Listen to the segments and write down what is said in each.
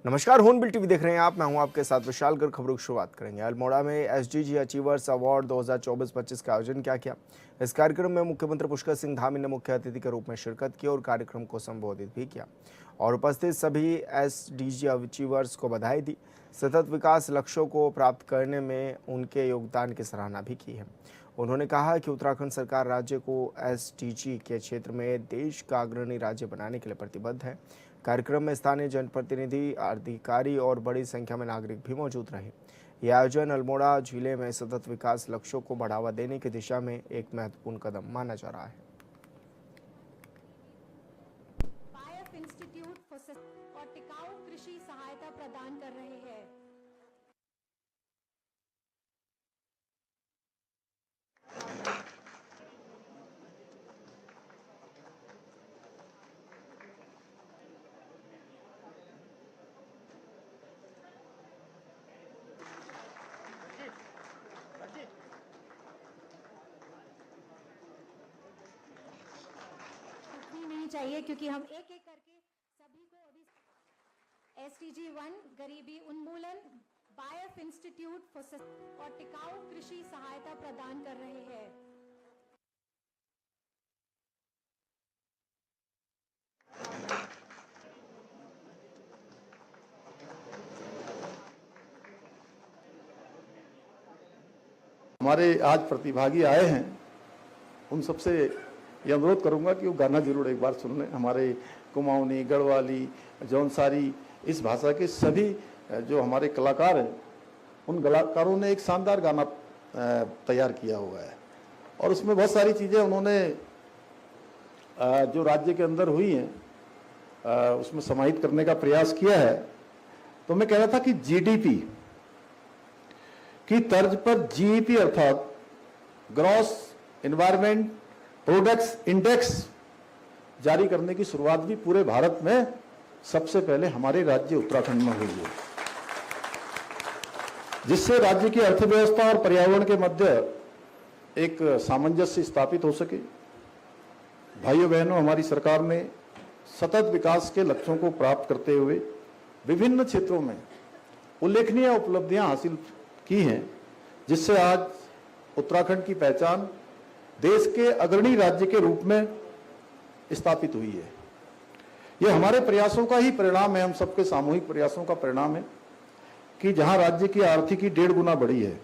नमस्कार, hornbill TV देख रहे हैं आप। मैं हूं आपके साथ विशाल गर्ग। खबरों की शुरुआत करेंगे। अल्मोड़ा में एसडीजी अचीवर्स अवार्ड 2024-25 का आयोजन किया। इस कार्यक्रम में मुख्यमंत्री पुष्कर सिंह धामी ने मुख्य अतिथि के रूप में शिरकत की और कार्यक्रम को संबोधित भी किया और उपस्थित सभी एसडीजी अचीवर्स को बधाई दी। सतत विकास लक्ष्यों को प्राप्त करने में उनके योगदान की सराहना भी की है। उन्होंने कहा कि उत्तराखंड सरकार राज्य को एसडीजी के क्षेत्र में देश का अग्रणी राज्य बनाने के लिए प्रतिबद्ध है। कार्यक्रम में स्थानीय जनप्रतिनिधि, अधिकारी और बड़ी संख्या में नागरिक भी मौजूद रहे। यह आयोजन अल्मोड़ा जिले में सतत विकास लक्ष्यों को बढ़ावा देने की दिशा में एक महत्वपूर्ण कदम माना जा रहा है। इंस्टीट्यूट और टिकाऊ कृषि सहायता प्रदान कर रहे हैं। नहीं चाहिए क्योंकि हम एक एक करके सभी को अभी एसडीजी 1 गरीबी उन्मूलन बायफ इंस्टीट्यूट और टिकाऊ कृषि सहायता प्रदान कर रहे हैं। हमारे आज प्रतिभागी आए हैं, उन सबसे ये अनुरोध करूंगा कि वो गाना जरूर एक बार सुन लें। हमारे कुमाऊनी, गढ़वाली, जौनसारी, इस भाषा के सभी जो हमारे कलाकार हैं, उन कलाकारों ने एक शानदार गाना तैयार किया हुआ है और उसमें बहुत सारी चीज़ें उन्होंने जो राज्य के अंदर हुई हैं उसमें समाहित करने का प्रयास किया है। तो मैं कह रहा था कि जीडीपी की तर्ज पर जीईपी अर्थात ग्रॉस इन्वायरमेंट प्रोडक्ट्स इंडेक्स जारी करने की शुरुआत भी पूरे भारत में सबसे पहले हमारे राज्य उत्तराखंड में हुई है, जिससे राज्य की अर्थव्यवस्था और पर्यावरण के मध्य एक सामंजस्य स्थापित हो सके। भाइयों बहनों, हमारी सरकार ने सतत विकास के लक्ष्यों को प्राप्त करते हुए विभिन्न क्षेत्रों में उल्लेखनीय उपलब्धियां हासिल की हैं, जिससे आज उत्तराखंड की पहचान देश के अग्रणी राज्य के रूप में स्थापित हुई है। यह हमारे प्रयासों का ही परिणाम है, हम सबके सामूहिक प्रयासों का परिणाम है कि जहां राज्य की आर्थिकी 1.5 गुना बढ़ी है,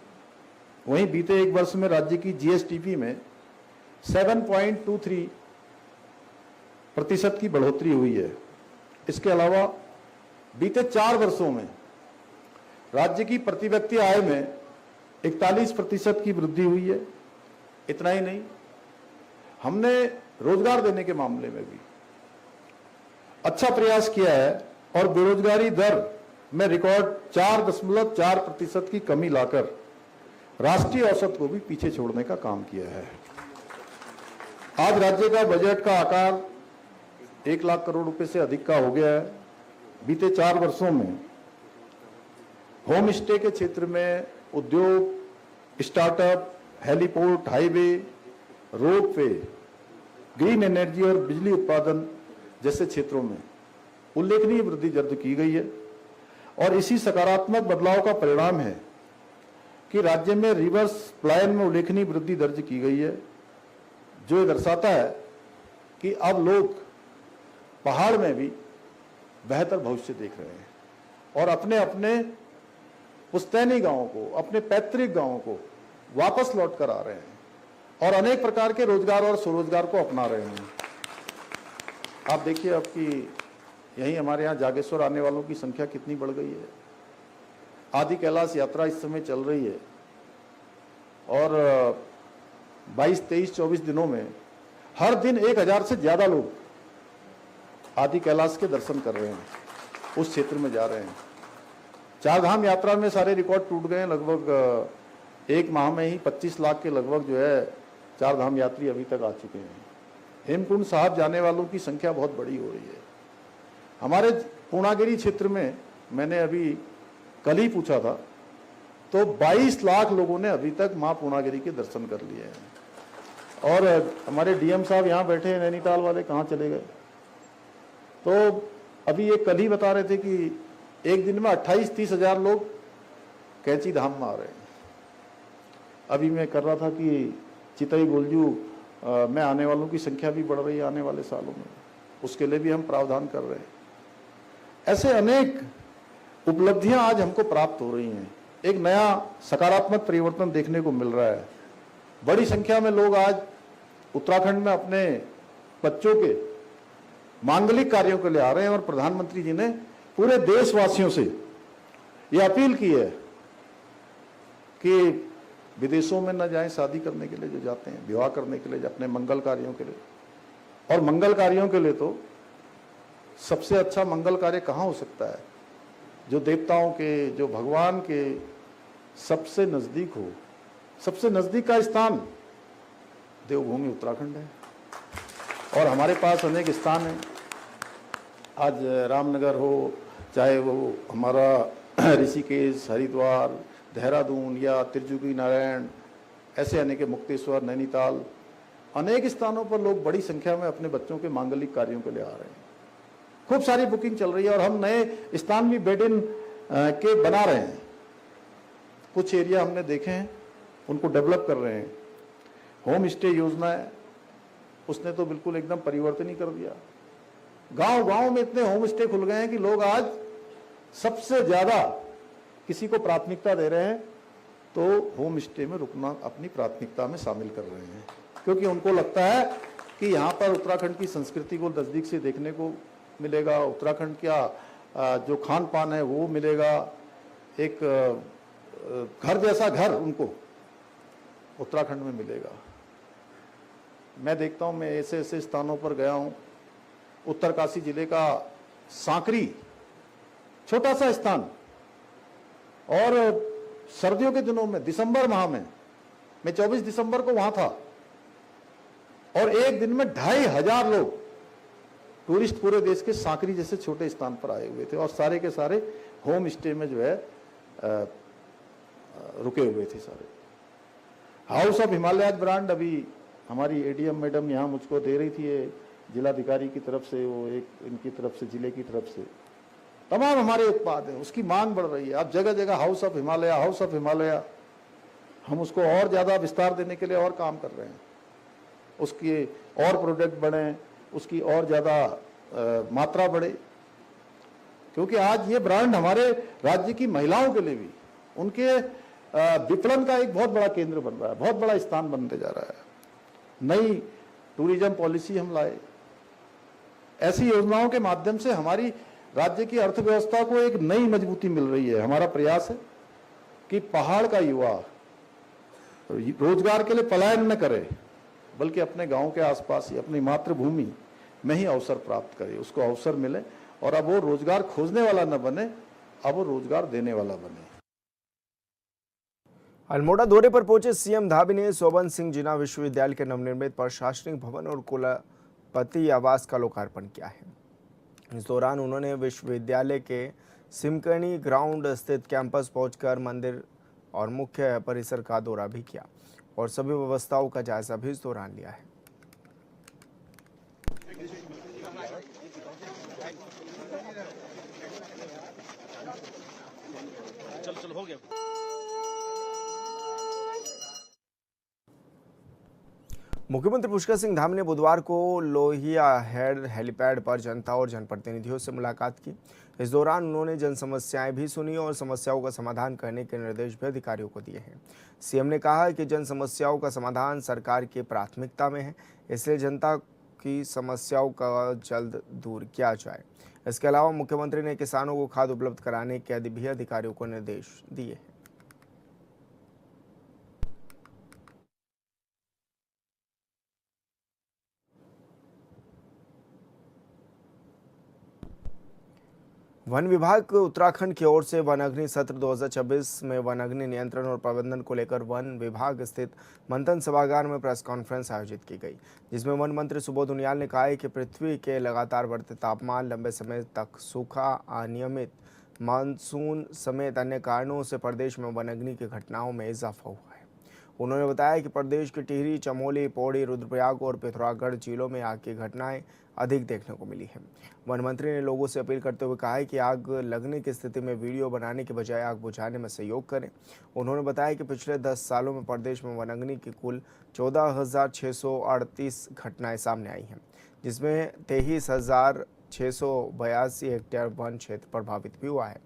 वहीं बीते एक वर्ष में राज्य की जीएसटीपी में 7.23% की बढ़ोतरी हुई है। इसके अलावा बीते 4 वर्षों में राज्य की प्रति व्यक्ति आय में 41% की वृद्धि हुई है। इतना ही नहीं, हमने रोजगार देने के मामले में भी अच्छा प्रयास किया है और बेरोजगारी दर में रिकॉर्ड 4.4% की कमी लाकर राष्ट्रीय औसत को भी पीछे छोड़ने का काम किया है। आज राज्य का बजट का आकार 1 लाख करोड़ रुपए से अधिक का हो गया है। बीते 4 वर्षों में होम स्टे के क्षेत्र में उद्योग, startup, heliport, highway, ropeway, green energy और बिजली उत्पादन जैसे क्षेत्रों में उल्लेखनीय वृद्धि दर्ज की गई है और इसी सकारात्मक बदलाव का परिणाम है कि राज्य में रिवर्स पलायन में उल्लेखनीय वृद्धि दर्ज की गई है, जो दर्शाता है कि अब लोग पहाड़ में भी बेहतर भविष्य देख रहे हैं और अपने अपने पुश्तैनी गांवों को, अपने पैतृक गांवों को वापस लौट कर आ रहे हैं और अनेक प्रकार के रोजगार और स्वरोजगार को अपना रहे हैं। आप देखिए अब कि यहीं हमारे यहाँ जागेश्वर आने वालों की संख्या कितनी बढ़ गई है। आदि कैलाश यात्रा इस समय चल रही है और 22, 23, 24 दिनों में हर दिन 1000 से ज्यादा लोग आदि कैलाश के दर्शन कर रहे हैं, उस क्षेत्र में जा रहे हैं। 4 धाम यात्रा में सारे रिकॉर्ड टूट गए हैं। लगभग 1 माह में ही 25 लाख के लगभग जो है 4 धाम यात्री अभी तक आ चुके हैं। हेमकुंड साहब जाने वालों की संख्या बहुत बड़ी हो रही है। हमारे पूर्णागिरी क्षेत्र में मैंने अभी कल ही पूछा था तो 22 लाख लोगों ने अभी तक मां पूर्णागिरी के दर्शन कर लिए हैं। और हमारे डीएम साहब यहाँ बैठे हैं, नैनीताल वाले कहाँ चले गए? तो अभी ये कल ही बता रहे थे कि एक दिन में 28-30 हजार लोग कैंची धाम में आ रहे हैं। अभी मैं कर रहा था कि चितई गोलजू में आने वालों की संख्या भी बढ़ रही है आने वाले सालों में, उसके लिए भी हम प्रावधान कर रहे हैं। ऐसे अनेक उपलब्धियां आज हमको प्राप्त हो रही हैं। एक नया सकारात्मक परिवर्तन देखने को मिल रहा है। बड़ी संख्या में लोग आज उत्तराखंड में अपने बच्चों के मांगलिक कार्यों के लिए आ रहे हैं और प्रधानमंत्री जी ने पूरे देशवासियों से ये अपील की है कि विदेशों में न जाएं शादी करने के लिए, जो जाते हैं विवाह करने के लिए, अपने मंगल कार्यों के लिए। और मंगल कार्यों के लिए तो सबसे अच्छा मंगल कार्य कहाँ हो सकता है? जो देवताओं के, जो भगवान के सबसे नजदीक हो। सबसे नजदीक का स्थान देवभूमि उत्तराखंड है और हमारे पास अनेक स्थान हैं। आज रामनगर हो, चाहे वो हमारा ऋषिकेश, हरिद्वार, देहरादून या त्रिजुगी नारायण, ऐसे अनेक, मुक्तेश्वर, नैनीताल, अनेक स्थानों पर लोग बड़ी संख्या में अपने बच्चों के मांगलिक कार्यों के लिए आ रहे हैं। खूब सारी बुकिंग चल रही है और हम नए स्थान भी बेड इन के बना रहे हैं। कुछ एरिया हमने देखे हैं, उनको डेवलप कर रहे हैं। होम स्टे योजना है, उसने तो बिल्कुल एकदम परिवर्तन ही कर दिया। गांव गांव में इतने होम स्टे खुल गए हैं कि लोग आज सबसे ज्यादा किसी को प्राथमिकता दे रहे हैं तो होम स्टे में रुकना अपनी प्राथमिकता में शामिल कर रहे हैं, क्योंकि उनको लगता है कि यहाँ पर उत्तराखंड की संस्कृति को नजदीक से देखने को मिलेगा, उत्तराखंड का जो खान पान है वो मिलेगा। एक घर जैसा घर उनको उत्तराखंड में मिलेगा। मैं देखता हूँ, मैं ऐसे ऐसे स्थानों पर गया हूँ। उत्तरकाशी जिले का सांकरी, छोटा सा स्थान, और सर्दियों के दिनों में, दिसंबर माह में, मैं 24 दिसंबर को वहां था और एक दिन में 2500 लोग टूरिस्ट पूरे देश के सांकरी जैसे छोटे स्थान पर आए हुए थे और सारे के सारे होम स्टे में जो है रुके हुए थे सारे। हाउस ऑफ हिमालय ब्रांड अभी हमारी एडीएम मैडम यहाँ मुझको दे रही थी, जिलाधिकारी की तरफ से, वो एक इनकी तरफ से, जिले की तरफ से तमाम हमारे उत्पाद हैं। उसकी मांग बढ़ रही है। अब जगह जगह house of Himalaya, house of Himalaya, हम उसको और ज्यादा विस्तार देने के लिए और काम कर रहे हैं। उसके और प्रोडक्ट बढ़े, उसकी और ज्यादा मात्रा बढ़े, क्योंकि आज ये ब्रांड हमारे राज्य की महिलाओं के लिए भी उनके विपणन का एक बहुत बड़ा केंद्र बन रहा है, बहुत बड़ा स्थान बनते जा रहा है। नई टूरिज्म पॉलिसी हम लाए। ऐसी योजनाओं के माध्यम से हमारी राज्य की अर्थव्यवस्था को एक नई मजबूती मिल रही है। हमारा प्रयास है कि पहाड़ का युवा रोजगार के लिए पलायन न करे, बल्कि अपने गांव के आसपास ही, अपनी मातृभूमि में ही अवसर प्राप्त करे, उसको अवसर मिले और अब वो रोजगार खोजने वाला न बने, अब वो रोजगार देने वाला बने। अल्मोड़ा दौरे पर पहुंचे सीएम धामी ने सोबन सिंह जिना विश्वविद्यालय के नवनिर्मित प्रशासनिक भवन और कुलपति आवास का लोकार्पण किया है। इस दौरान उन्होंने विश्वविद्यालय के सिमकर्णी ग्राउंड स्थित कैंपस पहुंचकर मंदिर और मुख्य परिसर का दौरा भी किया और सभी व्यवस्थाओं का जायजा भी इस दौरान लिया है। चल हो गया। मुख्यमंत्री पुष्कर सिंह धामी ने बुधवार को लोहिया हेड हेलीपैड पर जनता और जनप्रतिनिधियों से मुलाकात की। इस दौरान उन्होंने जन समस्याएं भी सुनी और समस्याओं का समाधान करने के निर्देश भी अधिकारियों को दिए हैं। सीएम ने कहा कि जन समस्याओं का समाधान सरकार की प्राथमिकता में है, इसलिए जनता की समस्याओं का जल्द दूर किया जाए। इसके अलावा मुख्यमंत्री ने किसानों को खाद उपलब्ध कराने के भी अधिकारियों को निर्देश दिए हैं। वन विभाग उत्तराखंड की ओर से वन अग्नि सत्र 2026 में वन अग्नि नियंत्रण और प्रबंधन को लेकर वन विभाग स्थित मंथन सभागार में प्रेस कॉन्फ्रेंस आयोजित की गई, जिसमें वन मंत्री सुबोध उनियाल ने कहा है कि पृथ्वी के लगातार बढ़ते तापमान, लंबे समय तक सूखा, अनियमित मानसून समेत अन्य कारणों से प्रदेश में वन अग्नि की घटनाओं में इजाफा हुआ है। उन्होंने बताया कि प्रदेश के टिहरी, चमोली, पौड़ी, रुद्रप्रयाग और पिथौरागढ़ जिलों में आग की घटनाएं अधिक देखने को मिली है। वन मंत्री ने लोगों से अपील करते हुए कहा है कि आग लगने की स्थिति में वीडियो बनाने के बजाय आग बुझाने में सहयोग करें। उन्होंने बताया कि पिछले 10 सालों में प्रदेश में वनाग्नि की कुल 14,638 घटनाएं सामने आई हैं, जिसमें 23,682 हेक्टेयर वन क्षेत्र प्रभावित भी हुआ है।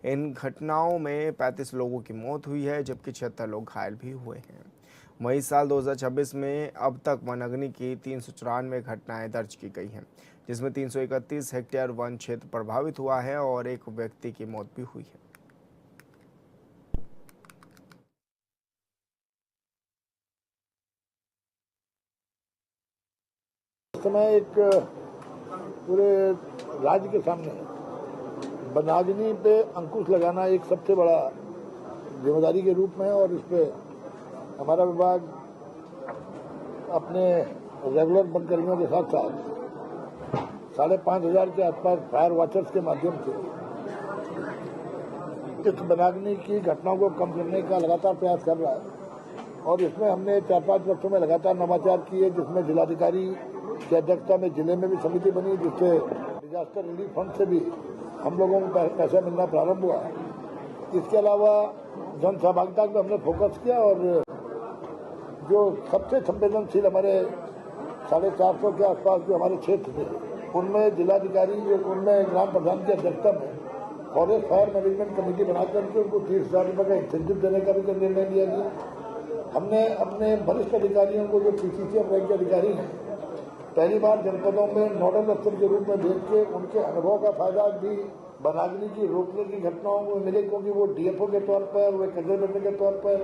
इन घटनाओं में 35 लोगों की मौत हुई है, जबकि 76 लोग घायल भी हुए हैं। वहीं साल 2026 में अब तक वनाग्नि की 394 घटनाएं दर्ज की गई हैं, जिसमें 331 हेक्टेयर वन क्षेत्र प्रभावित हुआ है और एक व्यक्ति की मौत भी हुई है। इस समय एक पूरे राज्य के सामने वनाग्नि पे अंकुश लगाना एक सबसे बड़ा जिम्मेदारी के रूप में है और इस पे हमारा विभाग अपने रेगुलर बनकर्मियों के साथ साथ 5,500 के आसपास फायर वॉचर्स के माध्यम से इस वनाग्नि की घटनाओं को कम करने का लगातार प्रयास कर रहा है। और इसमें हमने 4-5 वर्षों में लगातार नवाचार किए, जिसमें जिलाधिकारी की अध्यक्षता में जिले में भी समिति बनी, जिससे डिजास्टर रिलीफ फंड से भी हम लोगों को पैसा मिलना प्रारंभ हुआ। इसके अलावा जन सहभागिता पर हमने फोकस किया और जो सबसे संवेदनशील हमारे 450 के आसपास जो हमारे क्षेत्र थे, उनमें जिलाधिकारी उनमें ग्राम प्रधान की अध्यक्षता में फॉरेस्ट फायर मैनेजमेंट कमेटी बनाकर के उनको 30,000 रुपये का इंसेंटिव देने का भी निर्णय लिया गया। हमने अपने वरिष्ठ अधिकारियों को जो PCCM रैंक के अधिकारी हैं, पहली बार जनपदों में नोडल अफसर के रूप में भेज के उनके अनुभव का फायदा भी वनाग्नि की रोकने की घटनाओं में मिले, क्योंकि वो DFO के तौर पर, वे कंजर्वेटर के तौर पर,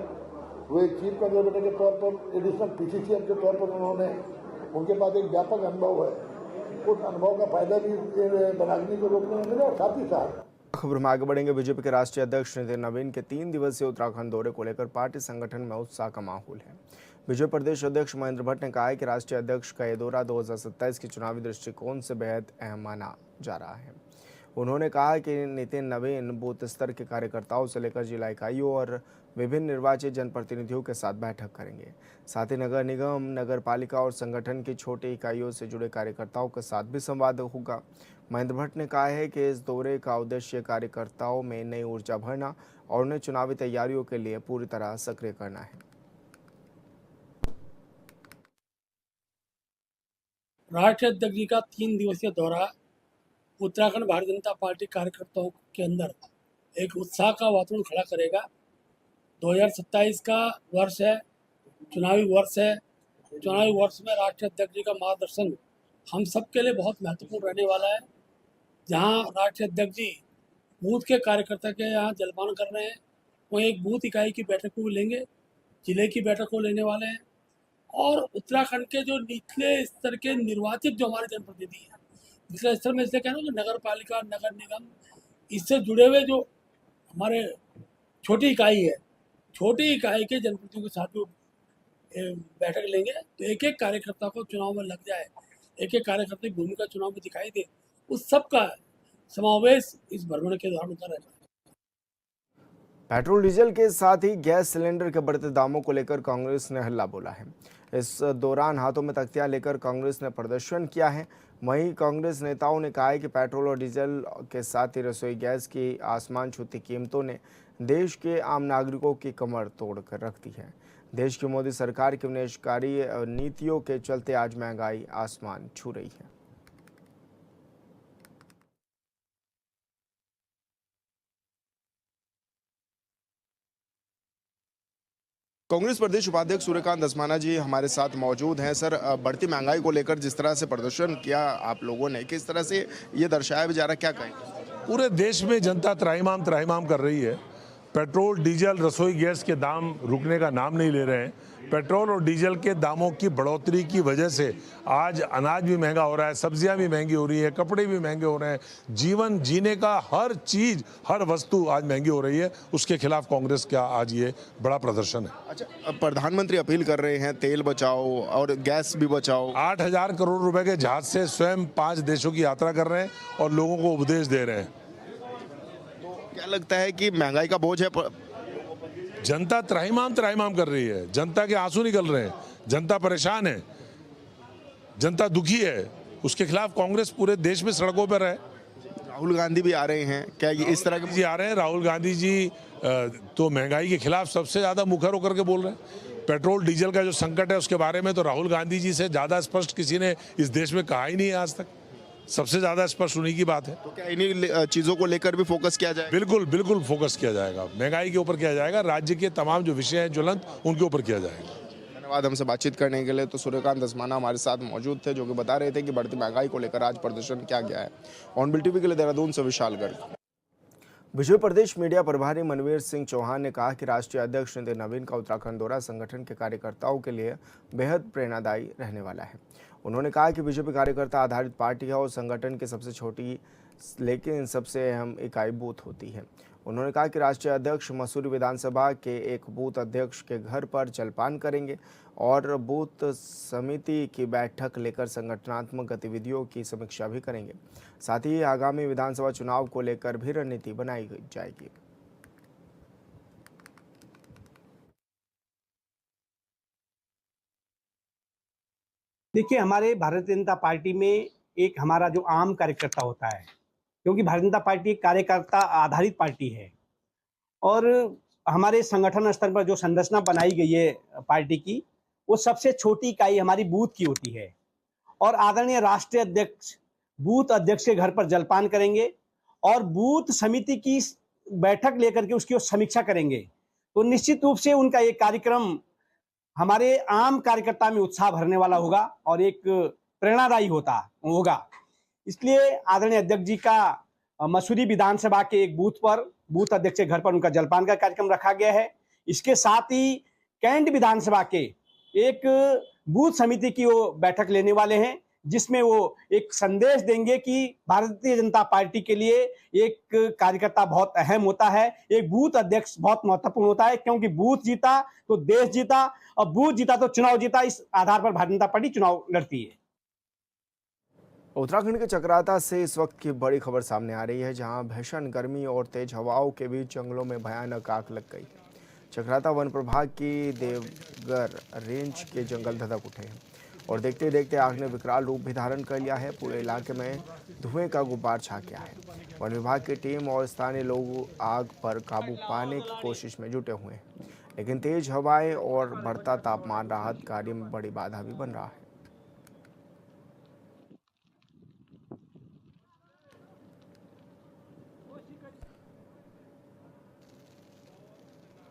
वे चीफ कंजर्वेटर के तौर पर, एडिशनल PCCM के तौर पर उन्होंने उनके पास एक व्यापक अनुभव है। उस अनुभव का फायदा भी वनाग्नि को रोकने में मिला। और साथ ही साथ खबर में आगे बढ़ेंगे। बीजेपी के राष्ट्रीय अध्यक्ष नितिन नवीन के 3 दिवसीय उत्तराखंड दौरे को लेकर पार्टी संगठन में उत्साह का माहौल है। बीजेपी प्रदेश अध्यक्ष महेंद्र भट्ट ने कहा है कि राष्ट्रीय अध्यक्ष का यह दौरा 2027 के चुनावी दृष्टिकोण से बेहद अहम माना जा रहा है। उन्होंने कहा कि नितिन नवीन बूथ स्तर के कार्यकर्ताओं से लेकर जिला इकाइयों और विभिन्न निर्वाचित जनप्रतिनिधियों के साथ बैठक करेंगे। साथ ही नगर निगम, नगर पालिका और संगठन की छोटी इकाइयों से जुड़े कार्यकर्ताओं के साथ भी संवाद होगा। महेंद्र भट्ट ने कहा है कि इस दौरे का उद्देश्य कार्यकर्ताओं में नई ऊर्जा भरना और उन्हें चुनावी तैयारियों के लिए पूरी तरह सक्रिय करना है। राष्ट्रीय अध्यक्ष जी का 3 दिवसीय दौरा उत्तराखंड भारतीय जनता पार्टी कार्यकर्ताओं के अंदर एक उत्साह का वातावरण खड़ा करेगा। 2027 का वर्ष है, चुनावी वर्ष है। चुनावी वर्ष में राष्ट्रीय अध्यक्ष जी का मार्गदर्शन हम सबके लिए बहुत महत्वपूर्ण रहने वाला है। जहां राष्ट्रीय अध्यक्ष जी बूथ के कार्यकर्ता के यहाँ जलपान कर रहे हैं, वहीं एक बूथ इकाई की बैठक को लेंगे, जिले की बैठक को लेने वाले हैं और उत्तराखंड के जो निचले स्तर के निर्वाचित जो हमारे जनप्रतिनिधि हैं, निचले स्तर में इसलिए कह रहा हूँ कि नगर पालिका, नगर निगम, इससे जुड़े हुए जो हमारे छोटी इकाई है, छोटी इकाई के जनप्रतिनिधियों के साथ भी बैठक लेंगे। तो एक एक कार्यकर्ता को चुनाव में लग जाए, एक एक कार्यकर्ता की भूमिका चुनाव में दिखाई दे, उस सब का समावेश इस भ्रमण के दौरान होता रहेगा। पेट्रोल डीजल के साथ ही गैस सिलेंडर के बढ़ते दामों को लेकर कांग्रेस ने हल्ला बोला है। इस दौरान हाथों में तख्तियां लेकर कांग्रेस ने प्रदर्शन किया है। वहीं कांग्रेस नेताओं ने कहा है कि पेट्रोल और डीजल के साथ ही रसोई गैस की आसमान छूती कीमतों ने देश के आम नागरिकों की कमर तोड़ कर रख दी है। देश की मोदी सरकार की विनाशकारी नीतियों के चलते आज महंगाई आसमान छू रही है। कांग्रेस प्रदेश उपाध्यक्ष सूर्यकांत धस्माना जी हमारे साथ मौजूद हैं। सर, बढ़ती महंगाई को लेकर जिस तरह से प्रदर्शन किया आप लोगों ने, किस तरह से ये दर्शाया भी जा रहा है, क्या कहें? पूरे देश में जनता त्राहिमाम कर रही है। पेट्रोल, डीजल, रसोई गैस के दाम रुकने का नाम नहीं ले रहे हैं। पेट्रोल और डीजल के दामों की बढ़ोतरी की वजह से आज अनाज भी महंगा हो रहा है, सब्जियां भी महंगी हो रही है, कपड़े भी महंगे हो रहे हैं। जीवन जीने का हर चीज, हर वस्तु आज महंगी हो रही है। उसके खिलाफ कांग्रेस का आज ये बड़ा प्रदर्शन है। अच्छा, प्रधानमंत्री अपील कर रहे हैं तेल बचाओ और गैस भी बचाओ। 8,000 करोड़ रुपए के जहाज से स्वयं 5 देशों की यात्रा कर रहे हैं और लोगों को उपदेश दे रहे हैं। तो क्या लगता है कि महंगाई का बोझ है? जनता त्राहिमाम कर रही है, जनता के आंसू निकल रहे हैं, जनता परेशान है, जनता दुखी है। उसके खिलाफ कांग्रेस पूरे देश में सड़कों पर है। राहुल गांधी भी आ रहे हैं, क्या ये इस तरह के जी आ रहे हैं। राहुल गांधी जी तो महंगाई के खिलाफ सबसे ज़्यादा मुखर होकर के बोल रहे हैं। पेट्रोल डीजल का जो संकट है उसके बारे में तो राहुल गांधी जी से ज़्यादा स्पष्ट किसी ने इस देश में कहा ही नहीं है आज तक। सबसे ज़्यादा स्पष्ट उन्हीं की बात है। तो क्या इन्हीं चीज़ों को लेकर भी फोकस किया जाएगा? बिल्कुल बिल्कुल फोकस किया जाएगा, महंगाई के ऊपर किया जाएगा, राज्य के तमाम जो विषय हैं ज्वलंत उनके ऊपर किया जाएगा। धन्यवाद हमसे बातचीत करने के लिए। तो सूर्यकांत दसमाना हमारे साथ मौजूद थे, जो कि बता रहे थे कि बढ़ती महंगाई को लेकर आज प्रदर्शन किया गया है। ऑन बिल टीवी के लिए देहरादून से विशाल गर्ग। विजय प्रदेश मीडिया प्रभारी मनवीर सिंह चौहान ने कहा कि राष्ट्रीय अध्यक्ष नितिन नवीन का उत्तराखंड दौरा संगठन के कार्यकर्ताओं के लिए बेहद प्रेरणादायी रहने वाला है। उन्होंने कहा कि बीजेपी कार्यकर्ता आधारित पार्टी है और संगठन की सबसे छोटी लेकिन सबसे अहम इकाई बूथ होती है। उन्होंने कहा कि राष्ट्रीय अध्यक्ष मसूरी विधानसभा के एक बूथ अध्यक्ष के घर पर जलपान करेंगे और बूथ समिति की बैठक लेकर संगठनात्मक गतिविधियों की समीक्षा भी करेंगे। साथ ही आगामी विधानसभा चुनाव को लेकर भी रणनीति बनाई जाएगी। देखिए, हमारे भारतीय जनता पार्टी में एक हमारा जो आम कार्यकर्ता होता है, क्योंकि भारतीय जनता पार्टी एक कार्यकर्ता आधारित पार्टी है और हमारे संगठन स्तर पर जो संरचना बनाई गई है पार्टी की, वो सबसे छोटी इकाई हमारी बूथ की होती है और आदरणीय राष्ट्रीय अध्यक्ष बूथ अध्यक्ष के घर पर जलपान करेंगे और बूथ समिति की बैठक लेकर के उसकी समीक्षा करेंगे। तो निश्चित रूप से उनका एक कार्यक्रम हमारे आम कार्यकर्ता में उत्साह भरने वाला होगा और एक प्रेरणादायी होगा। इसलिए आदरणीय अध्यक्ष जी का मसूरी विधानसभा के एक बूथ पर बूथ अध्यक्ष के घर पर उनका जलपान का कार्यक्रम रखा गया है। इसके साथ ही कैंट विधानसभा के एक बूथ समिति की वो बैठक लेने वाले हैं, जिसमें वो एक संदेश देंगे कि भारतीय जनता पार्टी के लिए एक कार्यकर्ता बहुत अहम होता है, एक बूथ अध्यक्ष बहुत महत्वपूर्ण होता है, क्योंकि बूथ जीता तो देश जीता और बूथ जीता तो चुनाव जीता। इस आधार पर भारतीय जनता पार्टी चुनाव लड़ती है। उत्तराखंड के चक्राता से इस वक्त की बड़ी खबर सामने आ रही है, जहां भीषण गर्मी और तेज हवाओं के बीच जंगलों में भयानक आग लग गई। चक्राता वन प्रभाग की देवगर रेंज के जंगल धधक उठे हैं और देखते देखते आग ने विकराल रूप भी धारण कर लिया है। पूरे इलाके में धुएं का गुब्बार छा गया है। वन विभाग की टीम और स्थानीय लोग आग पर काबू पाने की कोशिश में जुटे हुए हैं, लेकिन तेज हवाएं और बढ़ता तापमान राहत कार्य में बड़ी बाधा भी बन रहा है।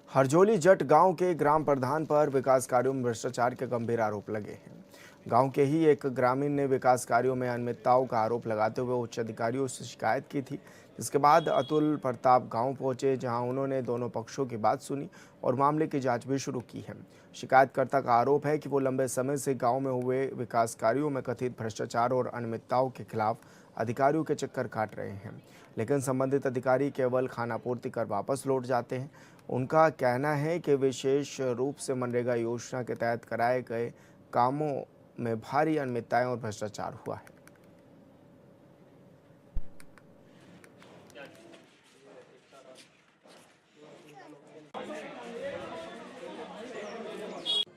हरजोली जट गांव के ग्राम प्रधान पर विकास कार्यों में भ्रष्टाचार के गंभीर आरोप लगे हैं। गांव के ही एक ग्रामीण ने विकास कार्यों में अनियमितताओं का आरोप लगाते हुए उच्च अधिकारियों से शिकायत की थी, जिसके बाद अतुल प्रताप गांव पहुंचे, जहां उन्होंने दोनों पक्षों की बात सुनी और मामले की जांच भी शुरू की है। शिकायतकर्ता का आरोप है कि वो लंबे समय से गांव में हुए विकास कार्यों में कथित भ्रष्टाचार और अनियमितताओं के खिलाफ अधिकारियों के चक्कर काट रहे हैं, लेकिन संबंधित अधिकारी केवल खानापूर्ति कर वापस लौट जाते हैं। उनका कहना है कि विशेष रूप से मनरेगा योजना के तहत कराए गए कामों में भारी अनियमितताएं और भ्रष्टाचार हुआ है।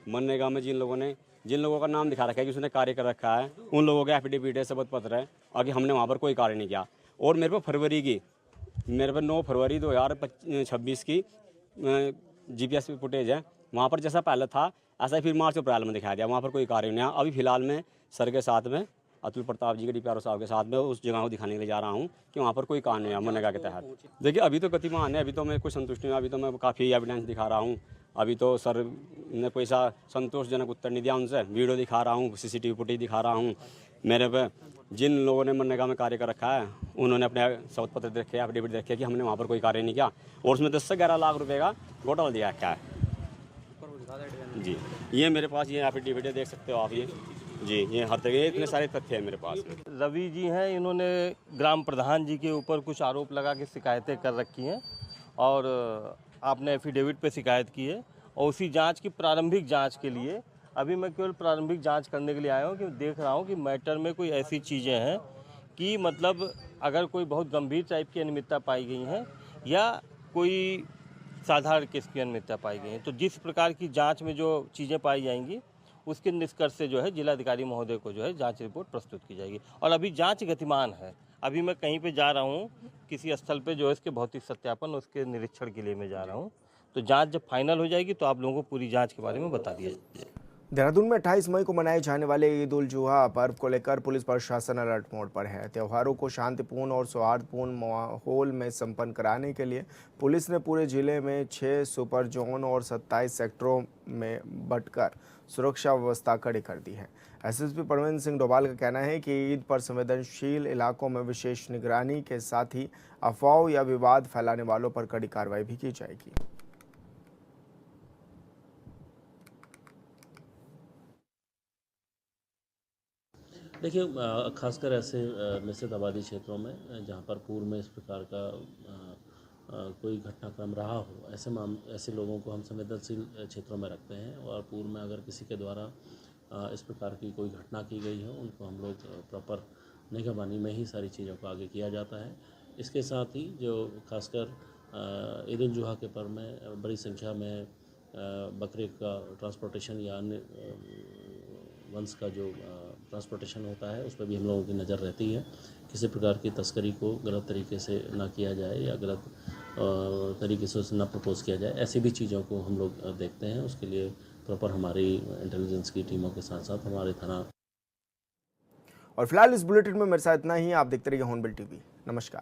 मनरेगा में जिन लोगों का नाम दिखा रखा है कि उसने कार्य कर रखा है, उन लोगों के एफिडेविट है, शपथ पत्र है और कि हमने वहाँ पर कोई कार्य नहीं किया। और मेरे पे 9 फरवरी 2026 की GPS फुटेज है। वहाँ पर जैसा पहले था ऐसा ही फिर मार्च अप्रैल में दिखाया दिया, वहाँ पर कोई कार्य नहीं है। अभी फिलहाल मैं सर के साथ में अतुल प्रताप जी के DPRO साहब के साथ में उस जगह को दिखाने के लिए जा रहा हूँ कि वहाँ पर कोई काम नहीं है मनरेगा के तहत। देखिए अभी तो गतिमान है, अभी तो मैं कुछ संतुष्ट नहीं हूँ, अभी तो मैं काफ़ी एविडेंस दिखा रहा हूँ। अभी तो सर ने कोई सा संतोषजनक उत्तर नहीं दिया उनसे, वीडियो दिखा रहा हूँ, CCTV फुटेज दिखा रहा हूँ। मेरे पे जिन लोगों ने मनरेगा में कार्य कर रखा है उन्होंने अपने शपथ पत्र देखे, एफिडेविट देखे कि हमने वहाँ पर कोई कार्य नहीं किया और उसमें 10 से 11 लाख रुपए का घोटाला दिया क्या है। जी ये मेरे पास ये एफिडेविट देख सकते हो आप, ये ये हर जगह इतने सारे तथ्य हैं मेरे पास। रवि जी हैं, इन्होंने ग्राम प्रधान जी के ऊपर कुछ आरोप लगा के शिकायतें कर रखी हैं और आपने एफिडेविट पे शिकायत की है और उसी जांच की प्रारंभिक जांच के लिए अभी मैं केवल प्रारंभिक जांच करने के लिए आया हूँ कि देख रहा हूँ कि मैटर में कोई ऐसी चीज़ें हैं कि मतलब अगर कोई बहुत गंभीर टाइप की अनियमितता पाई गई हैं या कोई साधारण केस की अनियमितता पाई गई है, तो जिस प्रकार की जांच में जो चीज़ें पाई जाएंगी उसके निष्कर्ष से जो है जिलाधिकारी महोदय को जो है जांच रिपोर्ट प्रस्तुत की जाएगी। और अभी जांच गतिमान है। अभी मैं कहीं पे जा रहा हूँ, किसी स्थल पे जो है इसके भौतिक सत्यापन, उसके निरीक्षण के लिए मैं जा रहा हूँ। तो जांच जब फाइनल हो जाएगी तो आप लोगों को पूरी जांच के बारे में बता दिया जाएगा। देहरादून में 28 मई को मनाए जाने वाले ईद उल जुहा पर्व को लेकर पुलिस प्रशासन अलर्ट मोड पर है। त्योहारों को शांतिपूर्ण और सौहार्दपूर्ण माहौल में संपन्न कराने के लिए पुलिस ने पूरे जिले में 6 सुपर जोन और 27 सेक्टरों में बंटकर सुरक्षा व्यवस्था कड़ी कर दी है। एसएसपी परवीन सिंह डोभाल का कहना है कि ईद पर संवेदनशील इलाकों में विशेष निगरानी के साथ ही अफवाह या विवाद फैलाने वालों पर कड़ी कार्रवाई भी की जाएगी। देखिए, खासकर ऐसे निश्चित आबादी क्षेत्रों में जहाँ पर पूर्व में इस प्रकार का कोई घटनाक्रम रहा हो, ऐसे लोगों को हम संवेदनशील क्षेत्रों में रखते हैं और पूर्व में अगर किसी के द्वारा इस प्रकार की कोई घटना की गई है, उनको हम लोग प्रॉपर निगरानी में ही सारी चीज़ों को आगे किया जाता है। इसके साथ ही जो खासकर ईद उल जुहा के पर्व में बड़ी संख्या में बकरे का ट्रांसपोर्टेशन या अन्य वंश का जो ट्रांसपोर्टेशन होता है, उस पर भी हम लोगों की नज़र रहती है। किसी प्रकार की तस्करी को गलत तरीके से ना किया जाए या गलत तरीके से उसे ना प्रपोज किया जाए, ऐसी भी चीज़ों को हम लोग देखते हैं। उसके लिए प्रॉपर हमारी इंटेलिजेंस की टीमों के साथ साथ हमारे थाना। और फिलहाल इस बुलेटिन में मेरे साथ इतना ही। आप देखते रहिए हॉर्नबिल टीवी। नमस्कार।